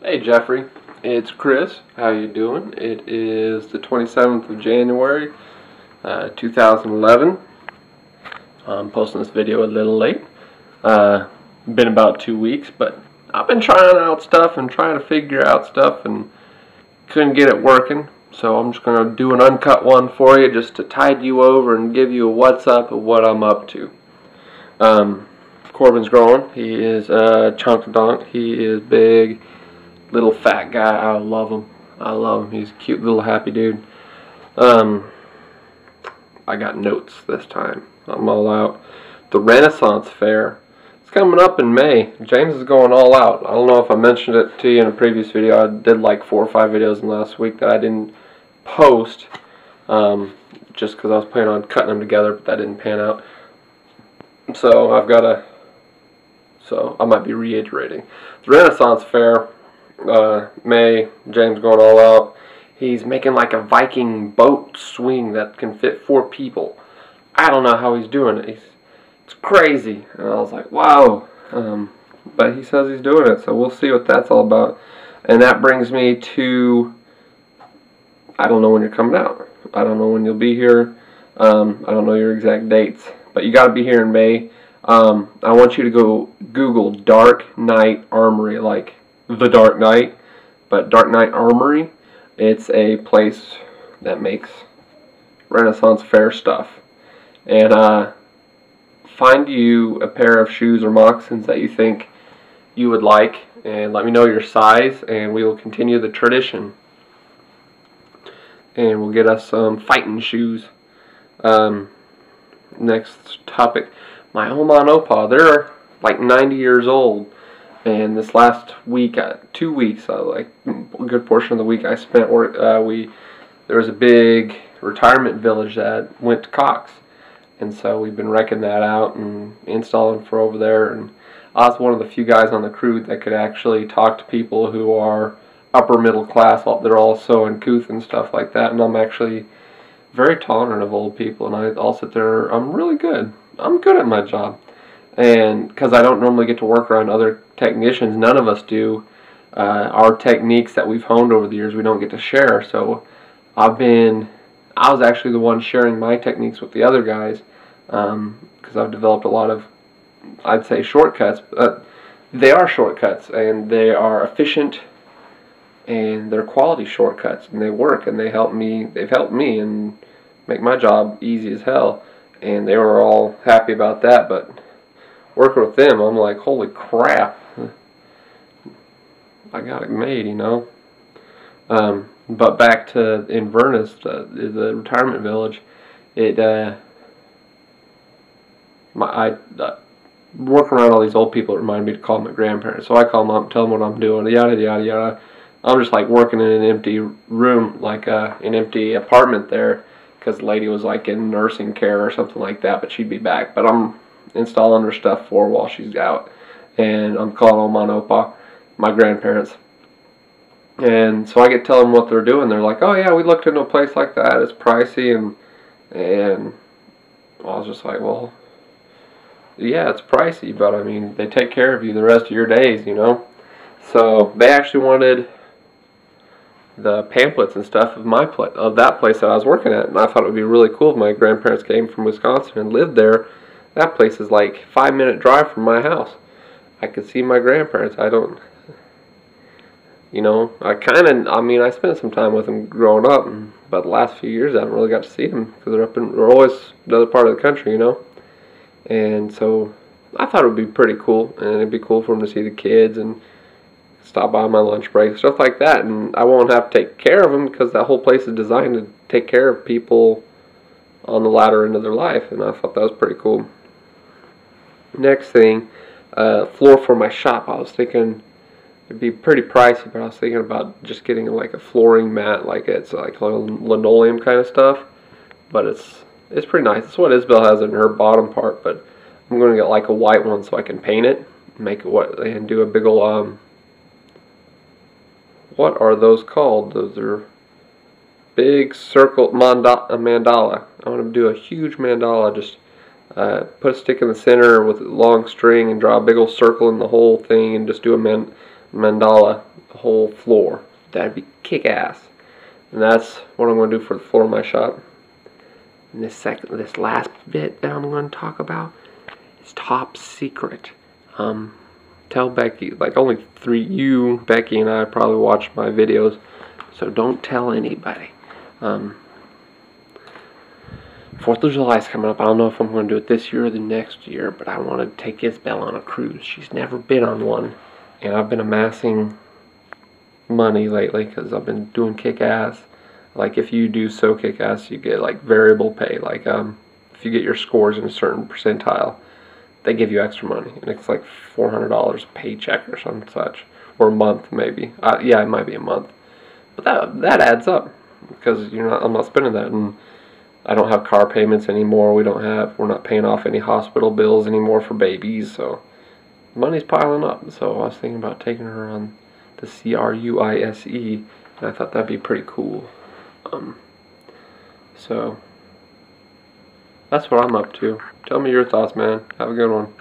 Hey Jeffrey, it's Chris. How you doing? It is the 27th of January, 2011. I'm posting this video a little late. Been about 2 weeks, but I've been trying out stuff and trying to figure out stuff and couldn't get it working. So I'm just going to do an uncut one for you just to tide you over and give you a what's up of what I'm up to. Corbin's growing. He is chunk-a-donk. He is big. Little fat guy. I love him. He's a cute little happy dude. I got notes this time. I'm all out. The Renaissance Fair. It's coming up in May. James is going all out. I don't know if I mentioned it to you in a previous video. I did like 4 or 5 videos in the last week that I didn't post. Just because I was planning on cutting them together, but that didn't pan out. So I might be reiterating. The Renaissance Fair. May, James going all out. He's making like a Viking boat swing that can fit 4 people. I don't know how he's doing it. It's crazy. And I was like, wow. But he says he's doing it, so we'll see what that's all about. And that brings me to, I don't know when you're coming out. I don't know when you'll be here. I don't know your exact dates. But you got to be here in May. I want you to go Google Dark Knight Armory, like The Dark Knight, but Dark Knight Armory. It's a place that makes Renaissance Fair stuff. And find you a pair of shoes or moccasins that you think you would like, and let me know your size, and we will continue the tradition. And we'll get us some fighting shoes. Next topic. My Oma and Opa, they're like 90 years old. And this last week, 2 weeks, like a good portion of the week I spent, there was a big retirement village that went to Cox. And so we've been wrecking that out and installing for over there. And I was one of the few guys on the crew that could actually talk to people who are upper middle class. They're all so uncouth and stuff like that. And I'm actually very tolerant of old people. And I'll sit there, I'm really good. I'm good at my job. And because I don't normally get to work around other technicians, none of us do. Our techniques that we've honed over the years, we don't get to share. So I was actually the one sharing my techniques with the other guys, because I've developed a lot of, I'd say, shortcuts. They are shortcuts, and they are efficient, and they're quality shortcuts, and they work, and they've helped me and make my job easy as hell. And they were all happy about that, but working with them, I'm like, holy crap, I got it made, you know. But back to Inverness, the retirement village, working around all these old people, it reminded me to call my grandparents. So I call them up, tell them what I'm doing, yada yada yada. I'm just like working in an empty room, like an empty apartment there, because the lady was like in nursing care or something like that, but she'd be back. But I'm installing her stuff for her while she's out. And I'm calling Oma and Opa, my grandparents. And so I get telling them what they're doing. They're like, oh yeah, we looked into a place like that. It's pricey. And I was just like, well, yeah, it's pricey, but I mean, they take care of you the rest of your days, you know. So they actually wanted the pamphlets and stuff of that place that I was working at, and I thought it would be really cool if my grandparents came from Wisconsin and lived there. That place is like 5-minute drive from my house. I could see my grandparents. I spent some time with them growing up, but the last few years I haven't really got to see them because they're always another part of the country, you know. And so I thought it would be pretty cool, and it'd be cool for them to see the kids and stop by on my lunch break, stuff like that. And I won't have to take care of them because that whole place is designed to take care of people on the latter end of their life, and I thought that was pretty cool. Next thing, floor for my shop. I was thinking it'd be pretty pricey, but I was thinking about just getting like a flooring mat, like it's like linoleum kind of stuff. But it's pretty nice. That's what Isabel has in her bottom part, but I'm going to get like a white one so I can paint it, make it and do a big old what are those called? Those are big circle mandala. I want to do a huge mandala. Just put a stick in the center with a long string and draw a big old circle in the whole thing, and just do a mandala, the whole floor. That'd be kick-ass. And that's what I'm going to do for the floor of my shop. And this last bit that I'm going to talk about is top secret. Tell Becky, like only Becky and I probably watch my videos, so don't tell anybody. 4th of July is coming up. I don't know if I'm going to do it this year or the next year, but I want to take Isabel on a cruise. She's never been on one, and I've been amassing money lately because I've been doing kick-ass. Like if you do so kick-ass, you get like variable pay. Like if you get your scores in a certain percentile, they give you extra money, and it's like $400 a paycheck or something such, or a month maybe. Yeah, it might be a month, but that adds up because I'm not spending that, and I don't have car payments anymore. We're not paying off any hospital bills anymore for babies, so money's piling up. So I was thinking about taking her on the Cruise, and I thought that'd be pretty cool. So that's what I'm up to. Tell me your thoughts, man. Have a good one.